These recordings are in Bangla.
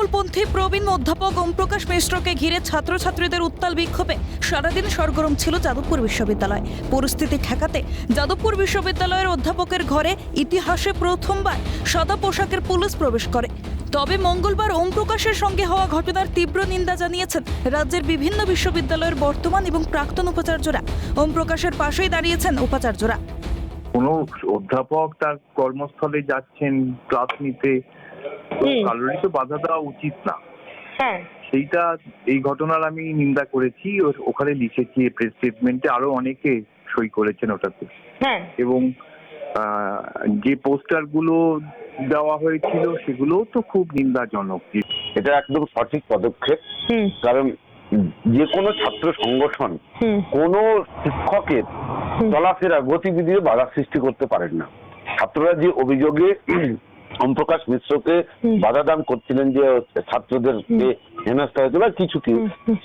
তৃণমূলপন্থী প্রবীণ অধ্যাপক ওমপ্রকাশ মিশ্রকে ঘিরে ছাত্রছাত্রীদের উত্তাল বিক্ষোভে সারাদিন সরগরম ছিল যাদবপুর বিশ্ববিদ্যালয়। পরিস্থিতি ঠেকাতে যাদবপুর বিশ্ববিদ্যালয়ের অধ্যাপকের ঘরে ইতিহাসে প্রথমবার সাদা পোশাকের পুলিশ প্রবেশ করে। তবে মঙ্গলবার ওমপ্রকাশের সঙ্গে হওয়া ঘটনার তীব্র নিন্দা জানিয়েছেন রাজ্যের বিভিন্ন বিশ্ববিদ্যালয়ের বর্তমান এবং প্রাক্তন উপাচার্যরা। ওমপ্রকাশের পাশেই দাঁড়িয়েছেন উপাচার্যরা। কোনো অধ্যাপক তার কর্মস্থলে যাচ্ছেন ক্লাস নিতে, কারোরই তো বাধা দেওয়া উচিত না। সেইটা এই ঘটনার আমি নিন্দা করেছি, ওখানে লিখেছি প্রেস স্টেটমেন্টে, আরো অনেকে সই করেছেন ওটাতে। এবং যে পোস্টার গুলো দেওয়া হয়েছিল সেগুলো তো খুব নিন্দাজনক। এটা একদম সঠিক পদক্ষেপ, কারণ যে কোনো ছাত্র সংগঠন কোনো শিক্ষকের চলাফেরা গতিবিধির বাধা সৃষ্টি করতে পারেন না। ছাত্ররা যে অভিযোগে ওমপ্রকাশ মিশ্রকে বাধা দান করছিলেন যে ছাত্রদেরকে হেনস্থা হয়েছিল কিছু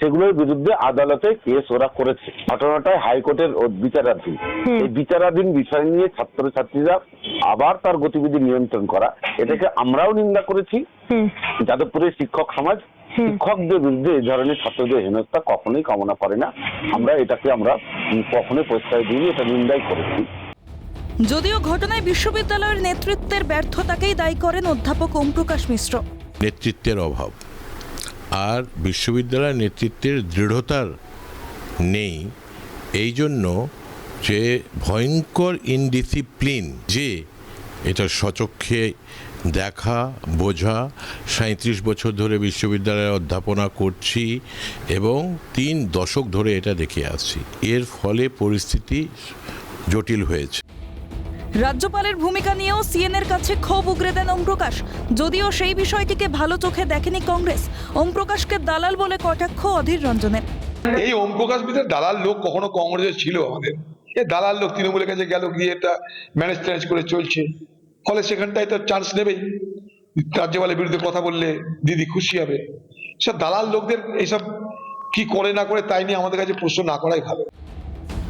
সেগুলোর বিরুদ্ধে আদালতে কেস ওরা করেছে। ঘটনাটাই হাইকোর্টের বিচারাধীন। এই বিচারাধীন বিষয় নিয়ে ছাত্রছাত্রীরা আবার তার গতিবিধি নিয়ন্ত্রণ করা, এটাকে আমরাও নিন্দা করেছি। যাদবপুরের শিক্ষক সমাজ শিক্ষকদের বিরুদ্ধে এই ধরনের ছাত্রদের হেনস্থা কখনোই কামনা করে না। এটাকে আমরা কখনোই প্রশ্রয় দিইনি, এটা নিন্দাই করেছি। যদিও ঘটনায় বিশ্ববিদ্যালয়ের নেতৃত্বের ব্যর্থতাকেই দায়ী করেন অধ্যাপক ওমপ্রকাশ মিশ্র। নেতৃত্বের অভাব আর বিশ্ববিদ্যালয়ের নেতৃত্বের দৃঢ়তার নেই, এই জন্য যে ভয়ঙ্কর ইনডিসিপ্লিন, যে এটা স্বচক্ষে দেখা বোঝা। 37 বছর ধরে বিশ্ববিদ্যালয়ে অধ্যাপনা করছি এবং 3 দশক ধরে এটা দেখে আসছি। এর ফলে পরিস্থিতি জটিল হয়েছে। রাজ্যপালের ভূমিকা নিয়েও সিএনএর কাছে ক্ষোভ উগরে দেন ওমপ্রকাশ। যদিও সেই বিষয়টিকে ভালো চোখে দেখেনি কংগ্রেস। ওমপ্রকাশকে দালাল বলে কটাক্ষ অধীর রঞ্জনের। এই ওমপ্রকাশ মিত্রের দালাল লোক কখনো কংগ্রেসে ছিল আমাদের, এই দালাল লোক তৃণমূলের কাছে গেল, গিয়ে এটা ম্যানেজ করে চলছে। ফলে সেখানটায় তো চান্স নেবেই। রাজ্যপালের বিরুদ্ধে কথা বললে দিদি খুশি হবে। সব দালাল লোকদের এইসব কি করে না করে তাই নিয়ে আমাদের কাছে প্রশ্ন না করাই ভালো।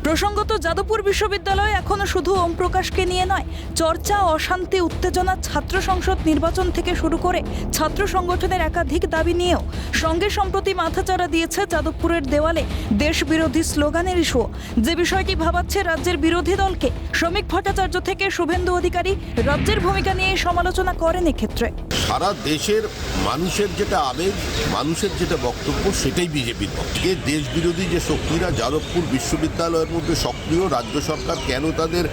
প্রসঙ্গত, যাদবপুর বিশ্ববিদ্যালয় এখনো শুধু ওমপ্রকাশকে নিয়ে নয়, চর্চা, অশান্তি, উত্তেজনা, ছাত্র সংসদ নির্বাচন থেকে শুরু করে ছাত্র সংগঠনের একাধিক দাবি নিয়েও সঙ্গে সম্প্রতি মাথাচাড়া দিয়েছে যাদবপুরের দেওয়ালে দেশ বিরোধী স্লোগানের ইস্যু, যে বিষয়টি ভাবাচ্ছে রাজ্যের বিরোধী দলকে। শ্রমিক ভট্টাচার্য থেকে শুভেন্দু অধিকারী রাজ্যের ভূমিকা নিয়ে সমালোচনা করেন এক্ষেত্রে। সারা দেশের মানুষের যেটা আবেগ, মানুষের যেটা বক্তব্য, সেটাই বিজেপির পক্ষে। দেশ বিরোধী যে শক্তিরা যাদবপুর বিশ্ববিদ্যালয়ের মধ্যে সক্রিয়, রাজ্য সরকার কেন তাদের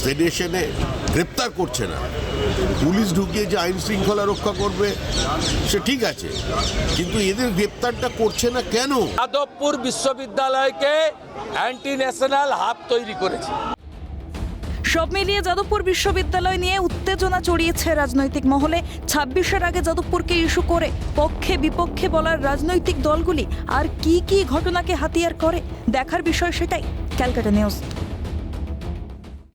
ফেডারেশনে গ্রেপ্তার করছে না? পুলিশ ঢুকিয়ে যে আইন শৃঙ্খলা রক্ষা করবে সে ঠিক আছে, কিন্তু এদের গ্রেপ্তারটা করছে না কেন? যাদবপুর বিশ্ববিদ্যালয়কে অ্যান্টি ন্যাশনাল হাব তৈরি করেছে। সব মিলিয়ে যাদবপুর বিশ্ববিদ্যালয় নিয়ে উত্তেজনা ছড়িয়েছে রাজনৈতিক মহলে। 26-এর আগে যাদবপুরকে ইস্যু করে পক্ষে বিপক্ষে বলার রাজনৈতিক দলগুলি আর কি ঘটনাকে হাতিয়ার করে দেখার বিষয় সেটাই। ক্যালকাটা নিউজ।